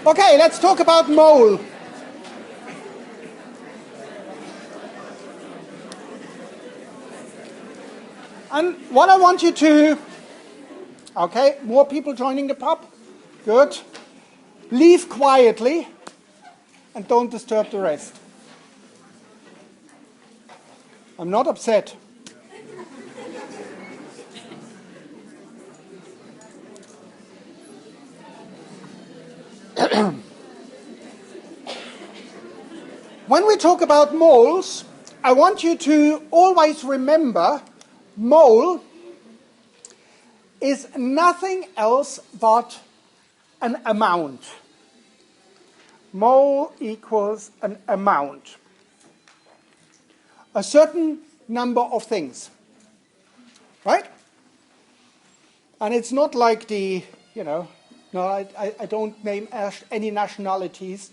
Okay, let's talk about mole. And what I want you to, okay, more people joining the pub, good. Leave quietly and don't disturb the rest. I'm not upset. When we talk about moles, I want you to always remember mole is nothing else but an amount. Mole equals an amount. A certain number of things. Right? And it's not like the, no, I don't name any nationalities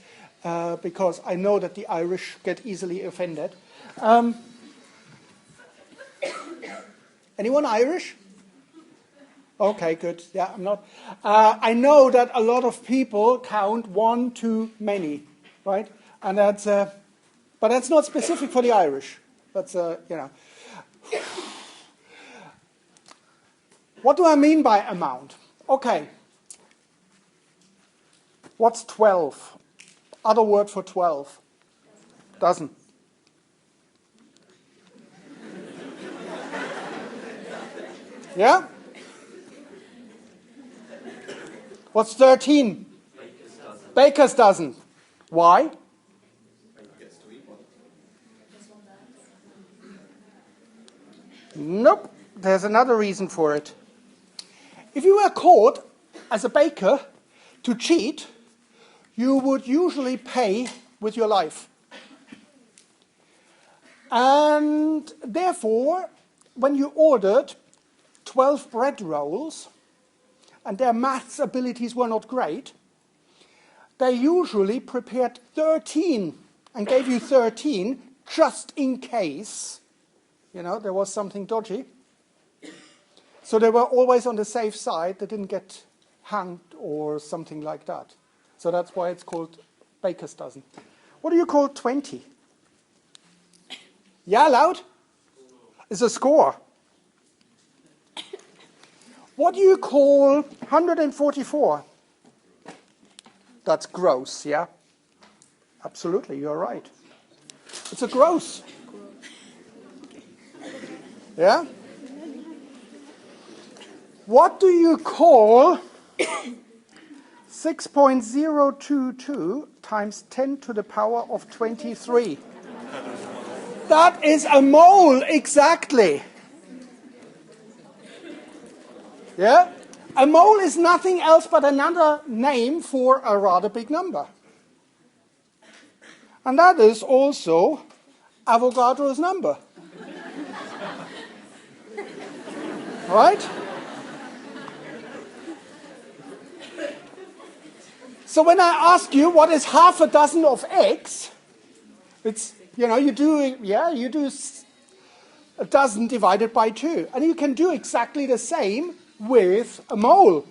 because I know that the Irish get easily offended. Anyone Irish? Okay, good. Yeah, I'm not. I know that a lot of people count one too many, right? And that's, but that's not specific for the Irish. That's, What do I mean by amount? Okay. What's 12? Other word for 12? Dozen. Yeah? What's 13? Baker's dozen. Why? Nope. There's another reason for it. If you were caught as a baker to cheat, you would usually pay with your life. And therefore, when you ordered 12 bread rolls, and their maths abilities were not great, they usually prepared 13 and gave you 13 just in case, there was something dodgy. So they were always on the safe side. They didn't get hanged or something like that. So that's why it's called baker's dozen. What do you call 20? Yeah, loud? It's a score. What do you call 144? That's gross, yeah? Absolutely, you're right. It's a gross. Yeah? What do you call 6.022 times 10 to the power of 23? That is a mole, exactly. Yeah? A mole is nothing else but another name for a rather big number. And that is also Avogadro's number. Right? So when I ask you what is half a dozen of eggs, it's, you do a dozen divided by 2. And you can do exactly the same with a mole.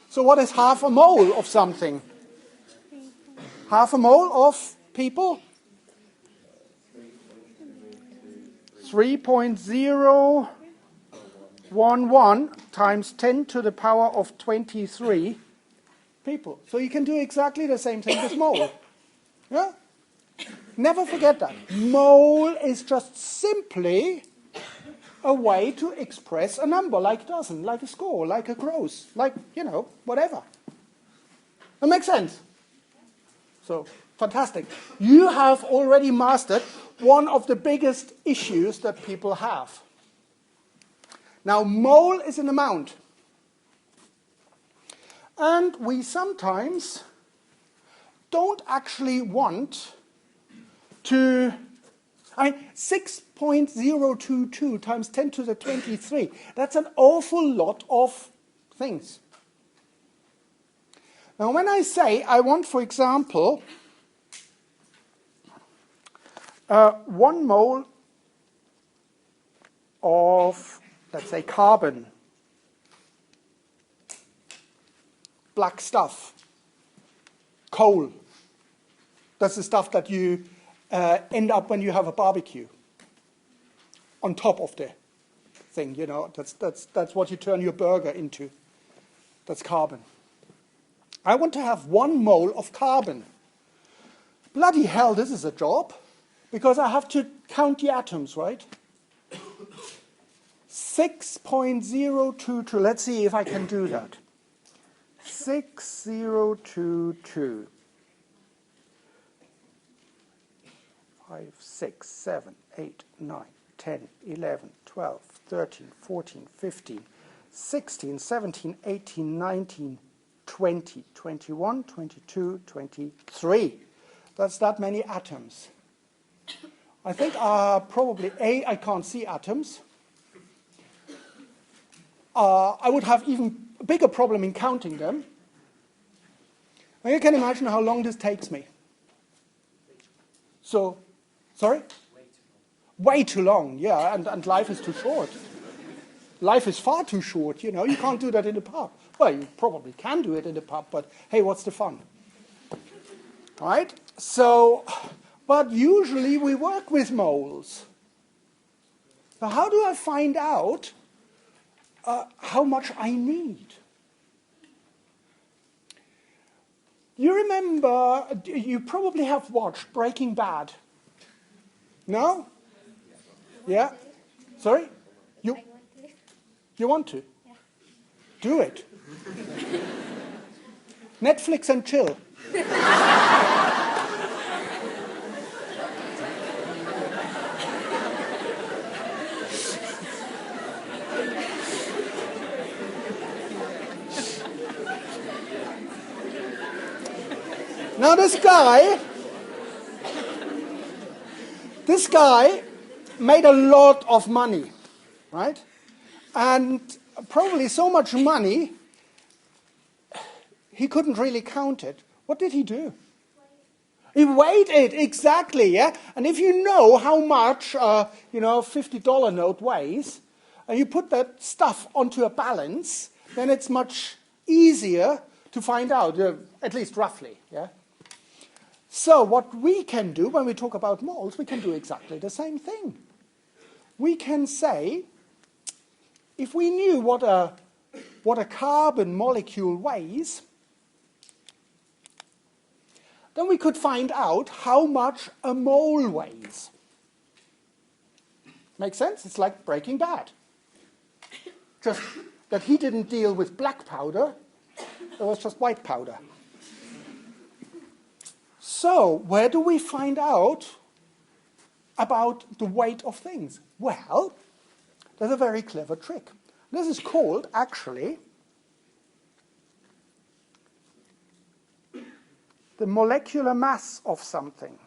So what is half a mole of something? Half a mole of people? 3.011 times 10 to the power of 23 people. So you can do exactly the same thing with mole. Yeah? Never forget that. Mole is just simply a way to express a number, like dozen, like a score, like a gross, like, whatever. That makes sense? So, fantastic. You have already mastered one of the biggest issues that people have. Now, mole is an amount. And we sometimes don't actually want to... 6.022 times 10 to the 23. That's an awful lot of things. Now, when I say I want, for example, 1 mole of, let's say, carbon, black stuff, Coal. That's the stuff that you end up when you have a barbecue. On top of the thing, you know, that's what you turn your burger into. That's carbon. I want to have 1 mole of carbon. Bloody hell, this is a job, because I have to count the atoms, right? 6.022. Let's see if I can do that. 6022. 5, 6, 7, 8, 9, 10, 11, 12, 13, 14, 15, 16, 17, 18, 19, 20, 21, 22, 23. That's that many atoms. I think probably I can't see atoms. I would have even a bigger problem in counting them. Now you can imagine how long this takes me. So, sorry? Way too long, yeah, and life is too short. Life is far too short, you know. You can't do that in the pub. Well, you probably can do it in the pub, but hey, what's the fun? Right? So, but usually we work with moles. So how do I find out how much I need? You remember, you probably have watched Breaking Bad. No? Yeah? Sorry? You want to? Yeah. Do it. Netflix and chill. Now this guy made a lot of money, right? And probably so much money, he couldn't really count it. What did he do? He weighed it, exactly, yeah? And if you know how much, a $50 note weighs, and you put that stuff onto a balance, then it's much easier to find out, at least roughly, yeah? So what we can do when we talk about moles, we can do exactly the same thing. We can say, if we knew what a carbon molecule weighs, then we could find out how much a mole weighs. Make sense? It's like Breaking Bad. Just that he didn't deal with black powder, it was just white powder. So, where do we find out about the weight of things? Well, there's a very clever trick. This is called, actually, the molecular mass of something.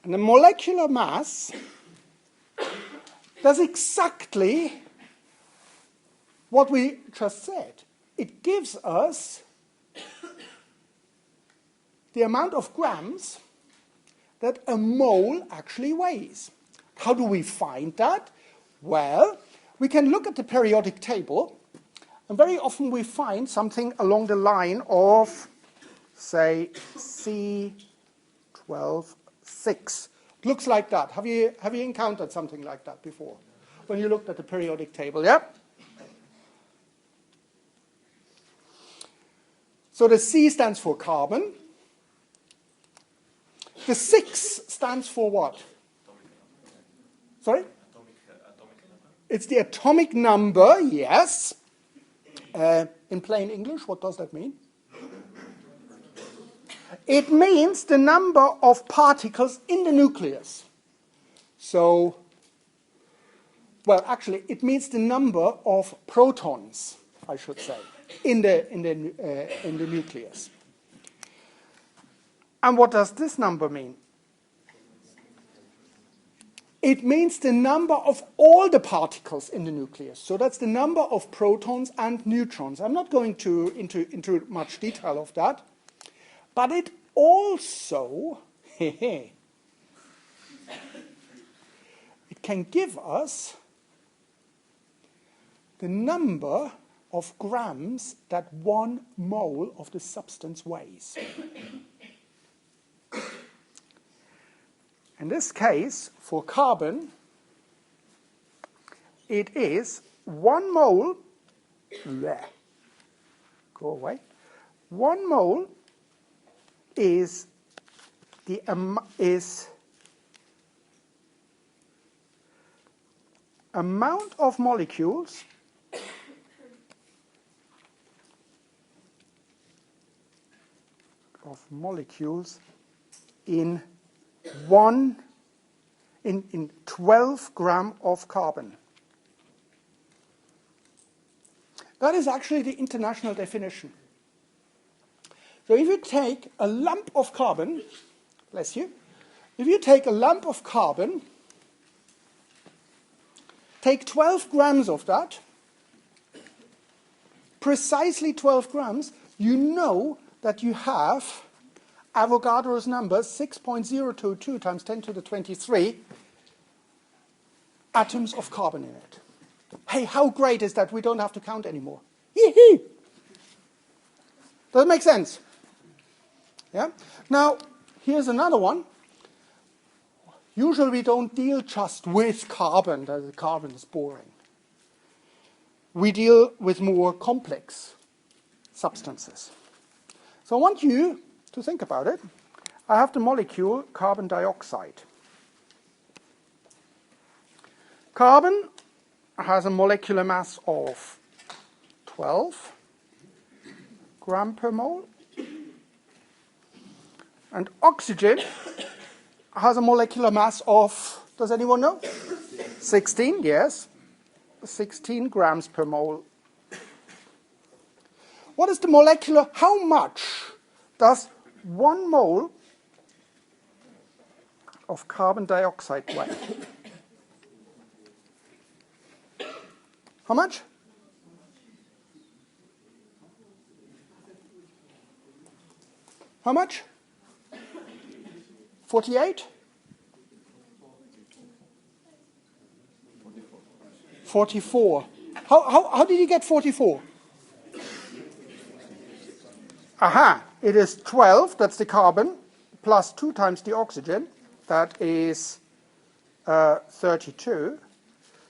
And the molecular mass does exactly what we just said. It gives us the amount of grams that a mole actually weighs. How do we find that? Well, we can look at the periodic table, and very often we find something along the line of, say, C12.6. It looks like that. Have you encountered something like that before? When you looked at the periodic table, yeah? So the C stands for carbon. The 6 stands for what? Sorry? Atomic number. It's the atomic number, yes. In plain English, what does that mean? It means the number of particles in the nucleus. So, well, actually, it means the number of protons, I should say, in the nucleus. And what does this number mean? It means the number of all the particles in the nucleus. So that's the number of protons and neutrons. I'm not going into much detail of that. But it also, it can give us the number of grams that 1 mole of the substance weighs. In this case, for carbon, it is 1 mole, go away, 1 mole is the amount of molecules in 12 gram of carbon. That is actually the international definition. So if you take a lump of carbon, bless you, if you take a lump of carbon, take 12 grams of that, precisely 12 grams, you know that you have Avogadro's number 6.022 times 10 to the 23 atoms of carbon in it. Hey, how great is that we don't have to count anymore? Yee-hee! Does it make sense? Yeah? Now, here's another one. Usually we don't deal just with carbon. The carbon is boring. We deal with more complex substances. So I want you to think about it. I have the molecule carbon dioxide. Carbon has a molecular mass of 12 gram per mole. And oxygen has a molecular mass of, does anyone know? 16, yes. 16 grams per mole. What is the molecular, how much does 1 mole of carbon dioxide weigh? How much? How much? 48? 44. How did you get 44? Aha, it is 12, that's the carbon, plus 2 times the oxygen, that is 32.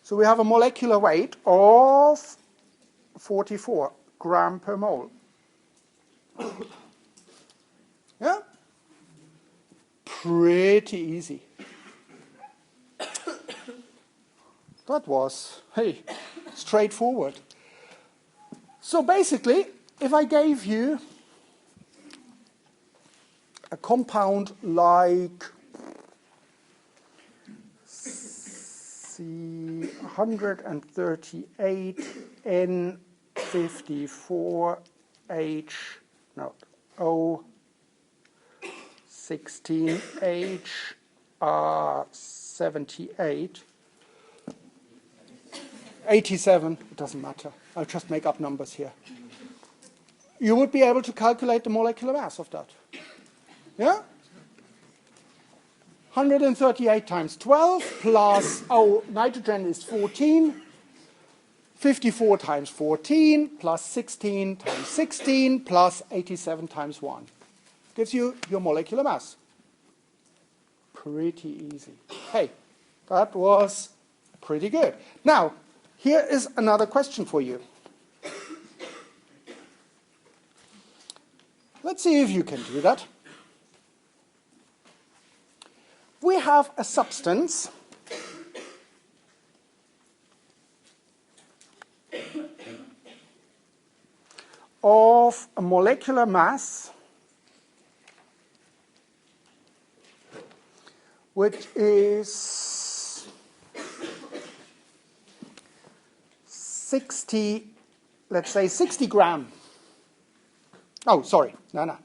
So we have a molecular weight of 44 gram per mole. Yeah? Pretty easy. That was, hey, straightforward. So basically, if I gave you a compound like C138N54H, no, O16HR78, 87, it doesn't matter. I'll just make up numbers here. You would be able to calculate the molecular mass of that. Yeah? 138 times 12 plus, nitrogen is 14. 54 times 14 plus 16 times 16 plus 87 times 1. Gives you your molecular mass. Pretty easy. Hey, that was pretty good. Now, here is another question for you. Let's see if you can do that. We have a substance of a molecular mass which is 60, let's say 60 gram. Oh, sorry. No.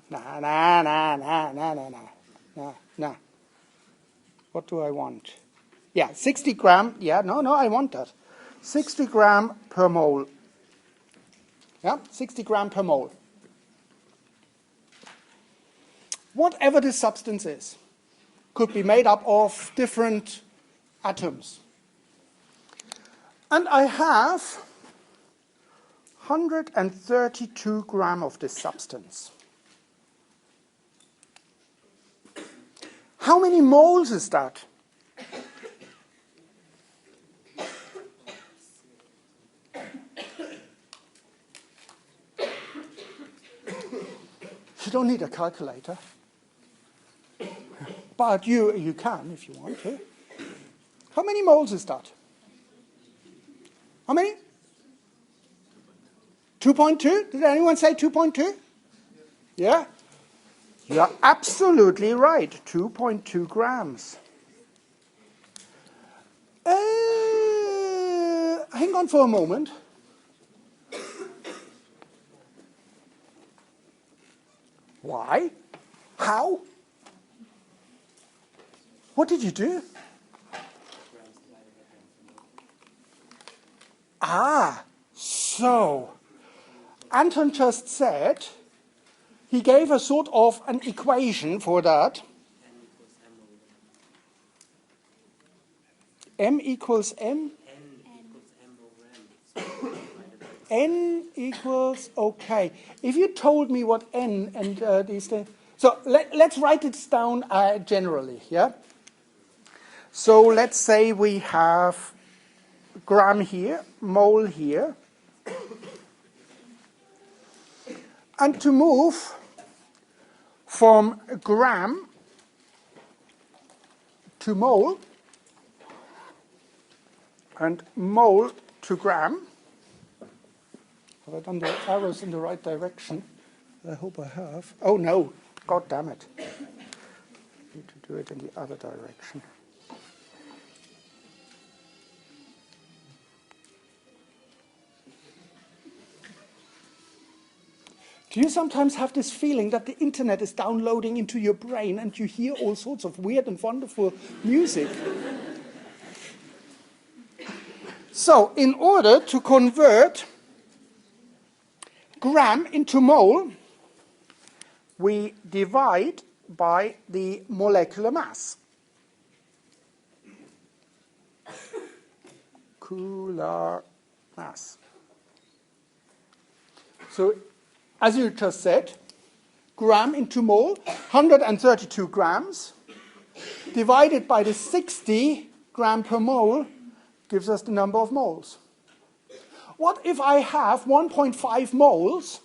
What do I want? Yeah, 60 gram. Yeah, no, I want that. 60 gram per mole. Yeah, 60 gram per mole. Whatever this substance is, could be made up of different atoms. And I have 132 grams of this substance. How many moles is that? You don't need a calculator, but you can if you want to. How many moles is that? How many? 2.2? Did anyone say 2.2? Yeah? You're absolutely right. 2.2 grams. Hang on for a moment. Why? How? What did you do? So Anton just said he gave a sort of an equation for that. M equals M? N equals, okay. If you told me what N and these things, so let's write it down generally, yeah? So let's say we have gram here, mole here. And to move from gram to mole and mole to gram, have I done the arrows in the right direction? I hope I have. Oh no, God damn it. I need to do it in the other direction. Do you sometimes have this feeling that the internet is downloading into your brain and you hear all sorts of weird and wonderful music? So, in order to convert gram into mole, we divide by the molecular mass. Molecular mass. So, as you just said, gram into mole, 132 grams, divided by the 60 gram per mole, gives us the number of moles. What if I have 1.5 moles?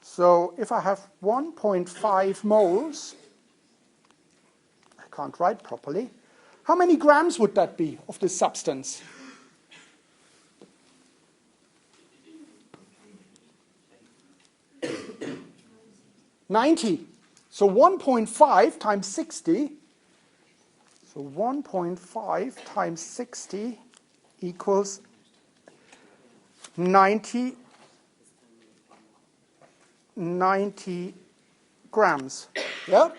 So if I have 1.5 moles, I can't write properly, how many grams would that be of this substance? 90. So 1.5 times 60. So 1.5 times 60 equals 90 grams. Yeah?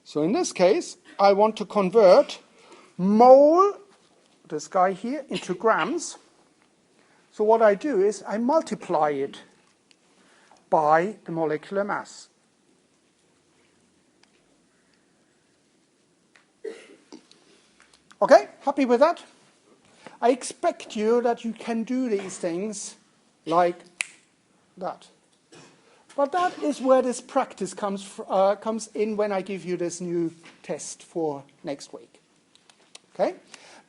So in this case, I want to convert mole, this guy here, into grams. So what I do is I multiply it by the molecular mass. Okay, happy with that? I expect you that you can do these things like that. But that is where this practice comes in when I give you this new test for next week. Okay?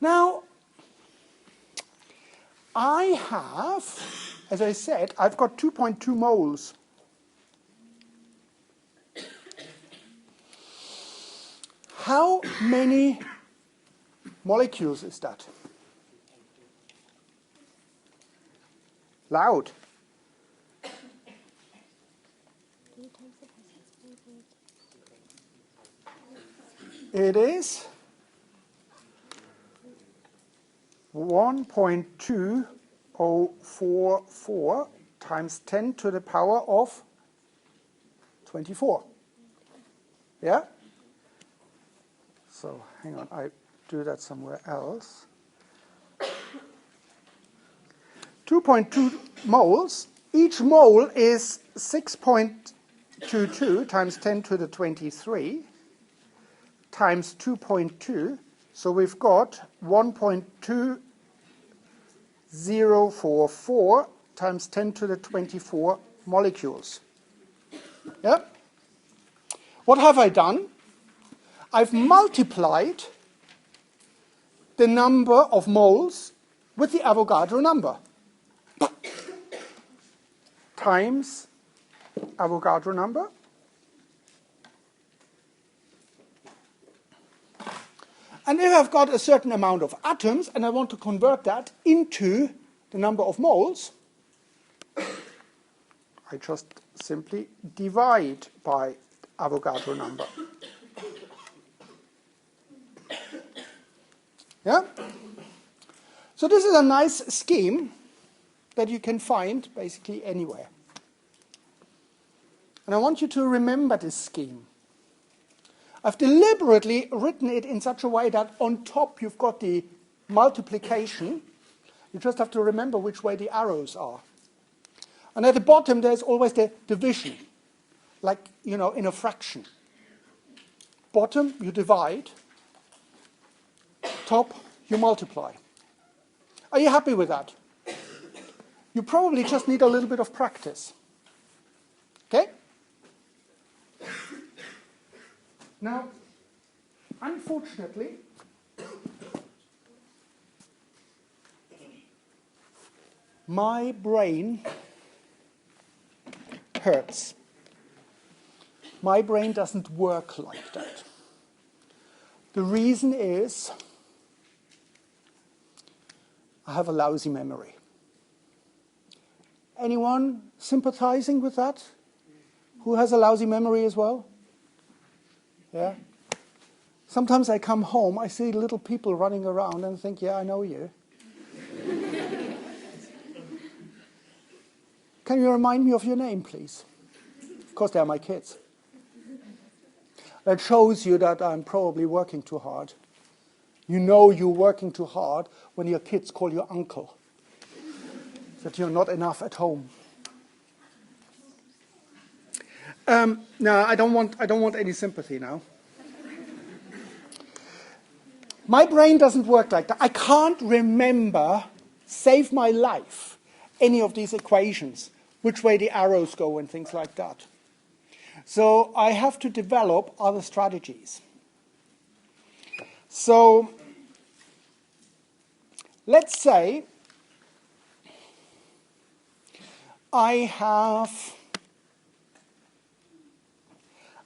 Now, I have, as I said, I've got 2.2 moles. How many molecules is that? Loud. It is 1.2044 times 10 to the power of 24. Yeah? So, hang on, I do that somewhere else. 2.2 moles. Each mole is 6.22 times 10 to the 23 times 2.2 So we've got 1.2044 times 10 to the 24 molecules. Yeah? What have I done? I've multiplied the number of moles with the Avogadro number times Avogadro number. And if I've got a certain amount of atoms and I want to convert that into the number of moles, I just simply divide by Avogadro number. Yeah? So this is a nice scheme that you can find basically anywhere. And I want you to remember this scheme. I've deliberately written it in such a way that on top you've got the multiplication. You just have to remember which way the arrows are. And at the bottom there's always the division, like, in a fraction. Bottom you divide, top you multiply. Are you happy with that? You probably just need a little bit of practice. Okay? Now, unfortunately, my brain hurts. My brain doesn't work like that. The reason is I have a lousy memory. Anyone sympathizing with that? Who has a lousy memory as well? Yeah? Sometimes I come home, I see little people running around and think, yeah, I know you. Can you remind me of your name, please? Of course, they are my kids. That shows you that I'm probably working too hard. You know you're working too hard when your kids call you uncle. That you're not enough at home. No, I don't want any sympathy now. My brain doesn't work like that. I can't remember, save my life, any of these equations, which way the arrows go and things like that. So I have to develop other strategies. So let's say I have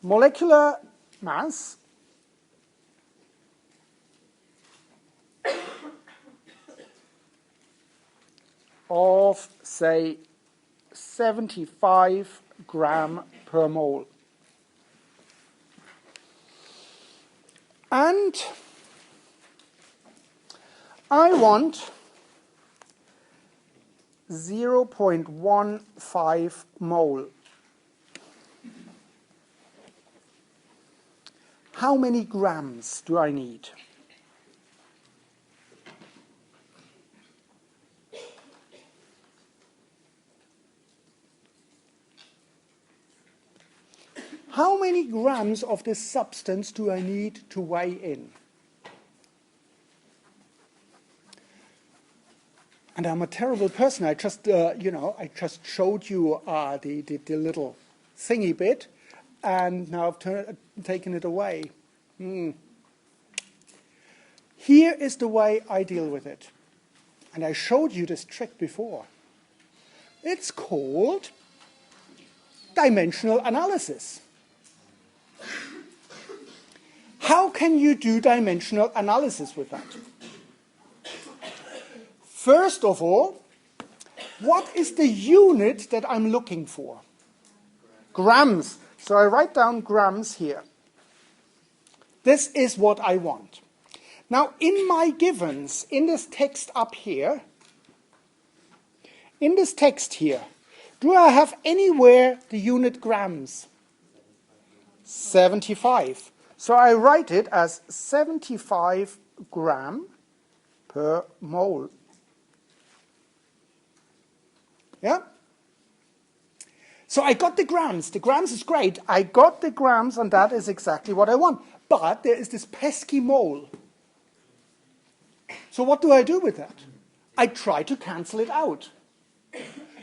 molecular mass of, say, 75 gram per mole. And I want 0.15 mole. How many grams do I need? How many grams of this substance do I need to weigh in? And I'm a terrible person. I just, I just showed you the little thingy bit, and now I've taken it away. Here is the way I deal with it. And I showed you this trick before. It's called dimensional analysis. How can you do dimensional analysis with that? First of all, what is the unit that I'm looking for? Grams. So I write down grams here. This is what I want. Now, in my givens, in this text up here, in this text here, do I have anywhere the unit grams? 75. So I write it as 75 gram per mole. Yeah? So I got the grams. The grams is great. I got the grams, and that is exactly what I want. But there is this pesky mole. So what do I do with that? I try to cancel it out.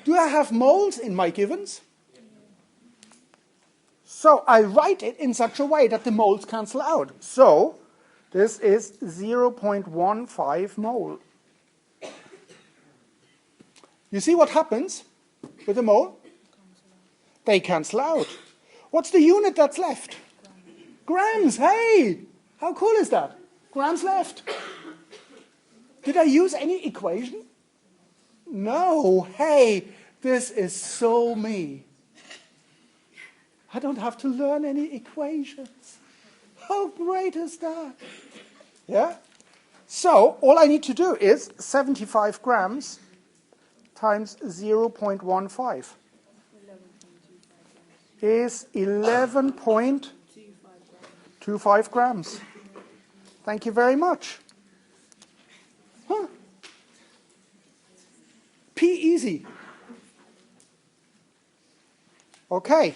Do I have moles in my givens? So I write it in such a way that the moles cancel out. So this is 0.15 mole. You see what happens with a mole? They cancel out. What's the unit that's left? Grams. Hey, how cool is that? Grams left. Did I use any equation? No. Hey, this is so me. I don't have to learn any equations. How great is that? Yeah? So all I need to do is 75 grams times 0.15 is 11.25 grams. Thank you very much. Huh. P easy. Okay.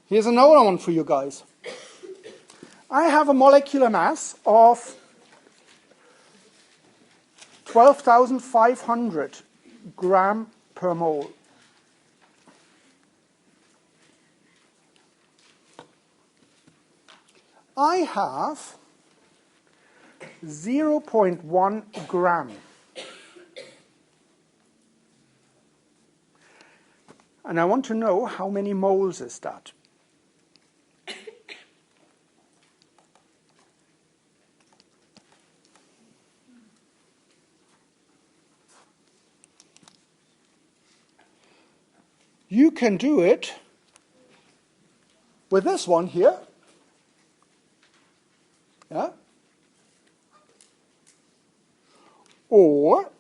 Here's another one for you guys. I have a molecular mass of 12,500 gram per mole. I have 0.1 gram. And I want to know how many moles is that. You can do it with this one here. Yeah? Or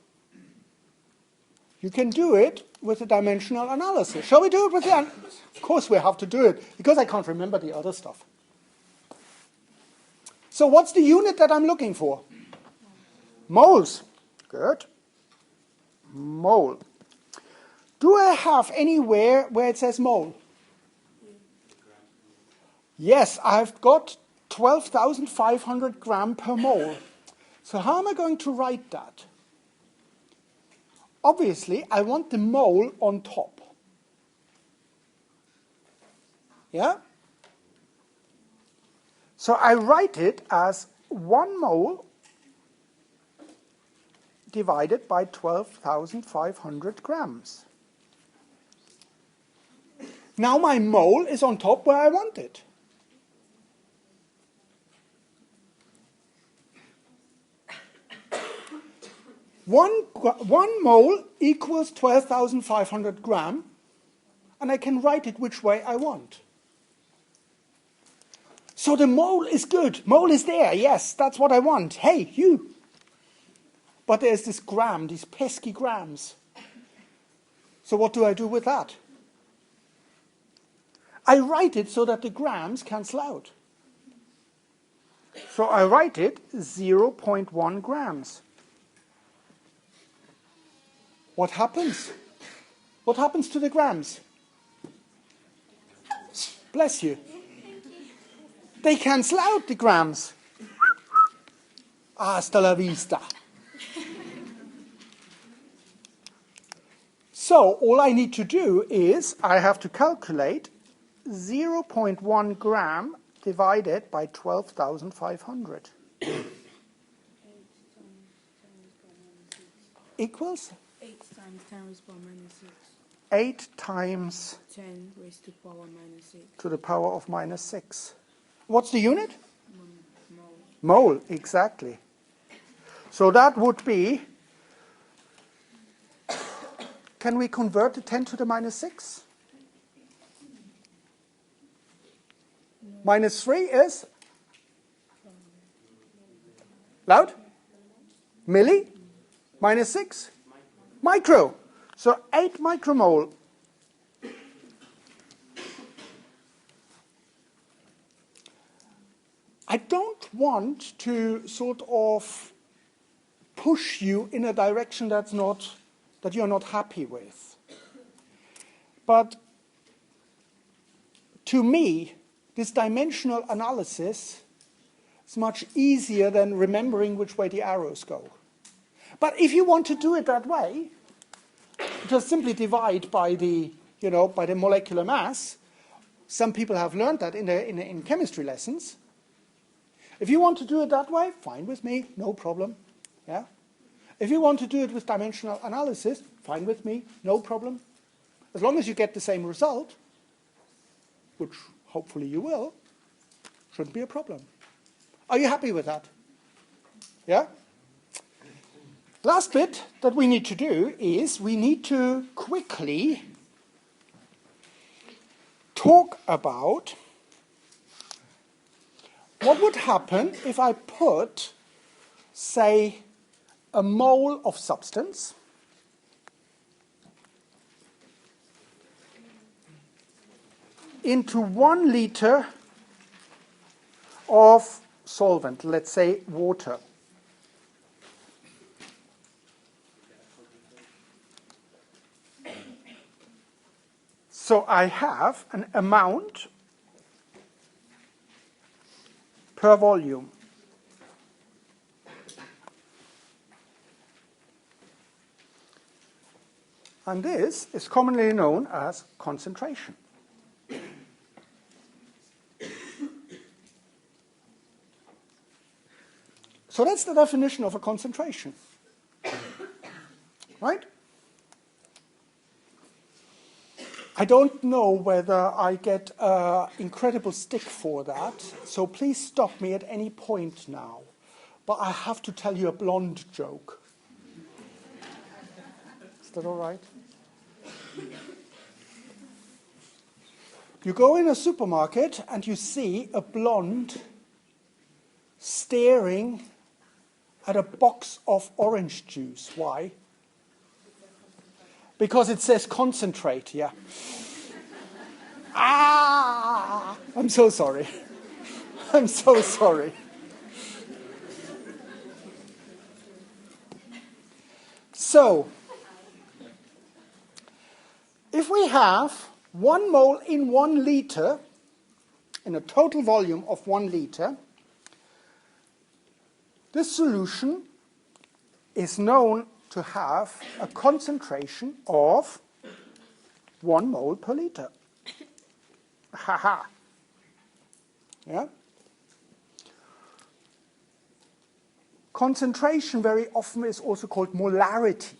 you can do it with a dimensional analysis. Shall we do it with the... Of course we have to do it, because I can't remember the other stuff. So what's the unit that I'm looking for? Moles. Good. Mole. Do I have anywhere where it says mole? Yes, I've got 12,500 gram per mole. So how am I going to write that? Obviously, I want the mole on top. Yeah? So I write it as 1 mole divided by 12,500 grams. Now my mole is on top where I want it. One mole equals 12,500 gram, and I can write it which way I want. So the mole is good. Mole is there. Yes, that's what I want. Hey, you. But there's this gram, these pesky grams. So what do I do with that? I write it so that the grams cancel out. So I write it 0.1 grams. What happens? What happens to the grams? Bless you. They cancel out the grams. Hasta la vista. So all I need to do is I have to calculate 0.1 gram divided by 12,500 equals 8 times 10 raised to the power minus 6. 8 times 10 raised to the power minus 6. to the power of minus 6. What's the unit? Mole. Mole, exactly. So that would be, can we convert the 10 to the minus 6? Minus 3 is? Loud? Milli? Minus 6? Micro. So 8 micromole. I don't want to sort of push you in a direction that you're not happy with. But to me, this dimensional analysis It's much easier than remembering which way the arrows go. But if you want to do it that way, just simply divide by the, by the molecular mass. Some people have learned that in chemistry lessons. If you want to do it that way, fine with me, no problem. Yeah? If you want to do it with dimensional analysis, fine with me, no problem. As long as you get the same result, which hopefully you will, shouldn't be a problem. Are you happy with that? Yeah? Last bit that we need to do is we need to quickly talk about what would happen if I put, say, a mole of substance into 1 liter of solvent, let's say water. So I have an amount per volume. And this is commonly known as concentration. So that's the definition of a concentration. Right? I don't know whether I get an incredible stick for that, so please stop me at any point now. But I have to tell you a blonde joke. Is that all right? You go in a supermarket and you see a blonde staring at a box of orange juice. Why? Because it says concentrate, yeah. Ah! I'm so sorry. I'm so sorry. So, if we have 1 mole in 1 liter, in a total volume of 1 liter, this solution is known to have a concentration of 1 mole per liter. Haha. Yeah? Concentration very often is also called molarity.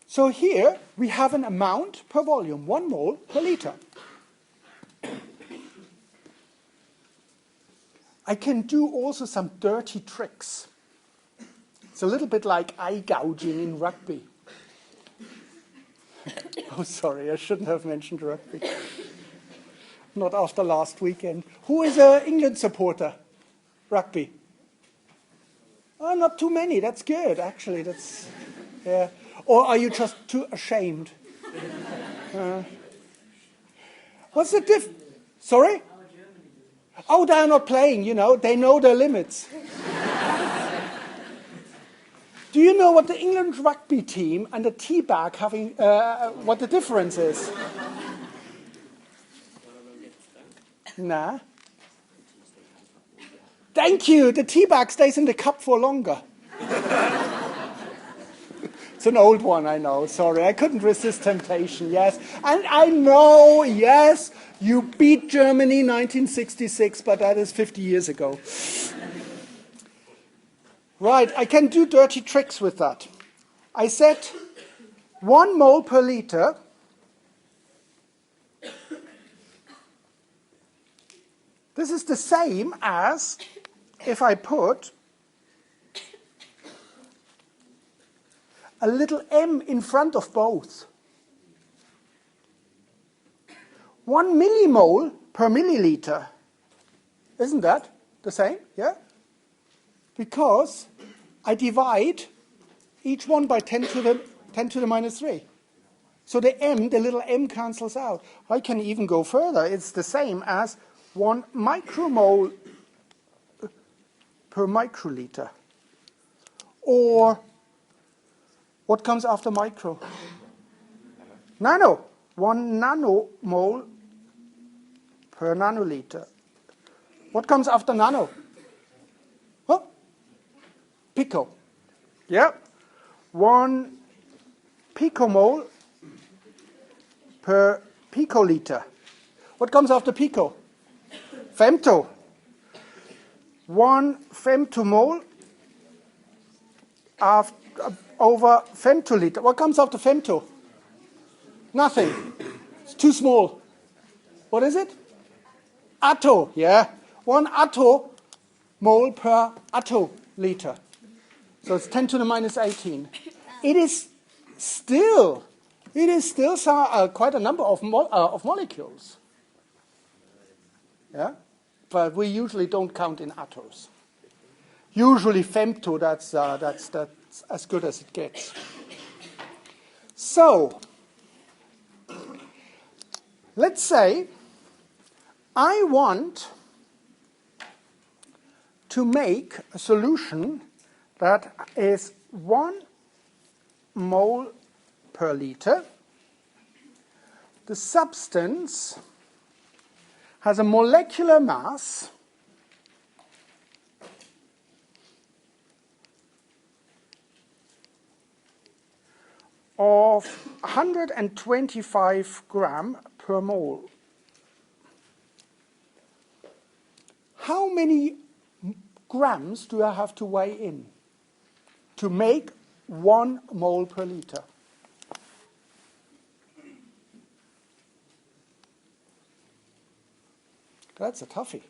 So here we have an amount per volume, 1 mole per liter. I can do also some dirty tricks. It's a little bit like eye gouging in rugby. Oh, sorry, I shouldn't have mentioned rugby. Not after last weekend. Who is an England supporter? Rugby. Oh, not too many. That's good, actually. That's, yeah. Or are you just too ashamed? What's the diff? Sorry? Oh, they're not playing, They know their limits. Do you know what the England rugby team and the tea bag having, what the difference is? Nah. Thank you. The tea bag stays in the cup for longer. It's an old one, I know. Sorry, I couldn't resist temptation, yes. And I know, yes, you beat Germany 1966, but that is 50 years ago. Right, I can do dirty tricks with that. I said 1 mole per liter. This is the same as if I put a little m in front of both. 1 millimole per milliliter. Isn't that the same? Yeah? Because I divide each one by 10 to the minus 3. So the little m cancels out. I can even go further. It's the same as 1 micromole per microliter. Or what comes after micro? Nano, 1 nanomole per nanoliter. What comes after nano? Huh? Pico. Yeah. 1 picomole per picoliter. What comes after pico? Femto. 1 femtomole over femtoliter. What comes after femto? Nothing. It's too small. What is it? Atto. Yeah. 1 attomole per attoliter. So it's 10 to the minus 18. It is still quite a number of molecules. Yeah? But we usually don't count in attos. Usually femto, that's as good as it gets. So, let's say I want to make a solution that is 1 mole per liter. The substance has a molecular mass of 125 gram per mole. How many grams do I have to weigh in to make 1 mole per liter? That's a toughie.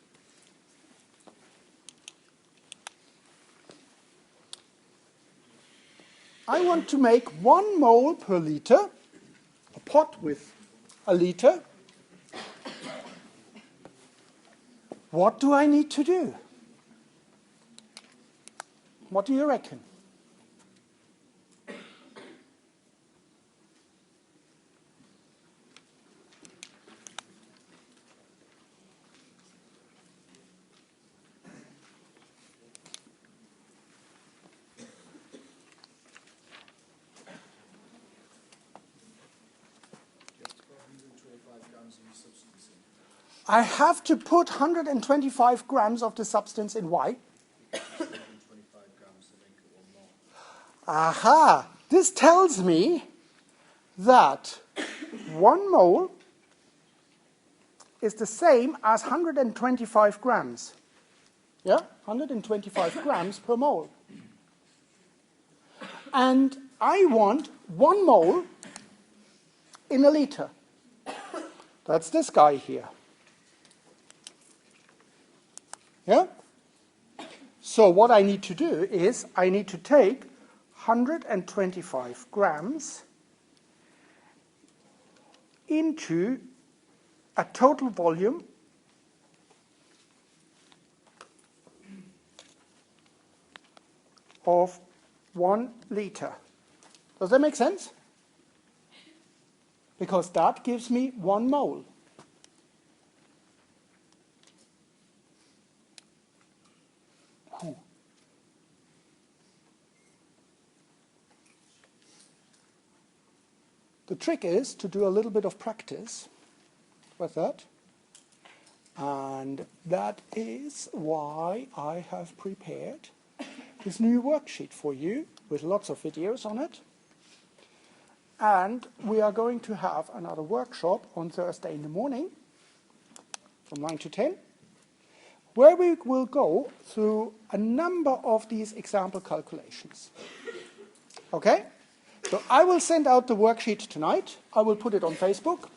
I want to make 1 mole per liter, a pot with a liter. What do I need to do? What do you reckon? I have to put 125 grams of the substance in. Why? Aha! This tells me that 1 mole is the same as 125 grams. Yeah? 125 grams per mole. And I want 1 mole in a liter. That's this guy here. Yeah? So what I need to do is I need to take 125 grams into a total volume of 1 liter. Does that make sense? Because that gives me 1 mole. The trick is to do a little bit of practice with that. And that is why I have prepared this new worksheet for you with lots of videos on it. And we are going to have another workshop on Thursday in the morning from 9 to 10, where we will go through a number of these example calculations. Okay? So I will send out the worksheet tonight. I will put it on Facebook.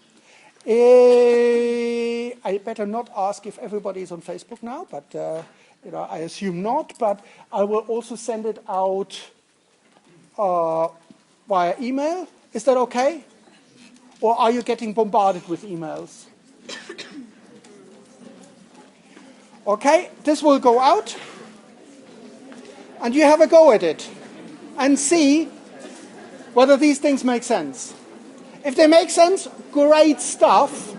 I better not ask if everybody is on Facebook now, but I assume not. But I will also send it out via email. Is that okay? Or are you getting bombarded with emails? Okay, this will go out, and you have a go at it, and see whether these things make sense. If they make sense, great stuff,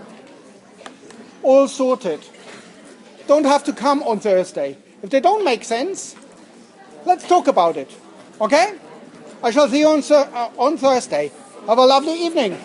all sorted. Don't have to come on Thursday. If they don't make sense, let's talk about it. Okay? I shall see you on Thursday. Have a lovely evening.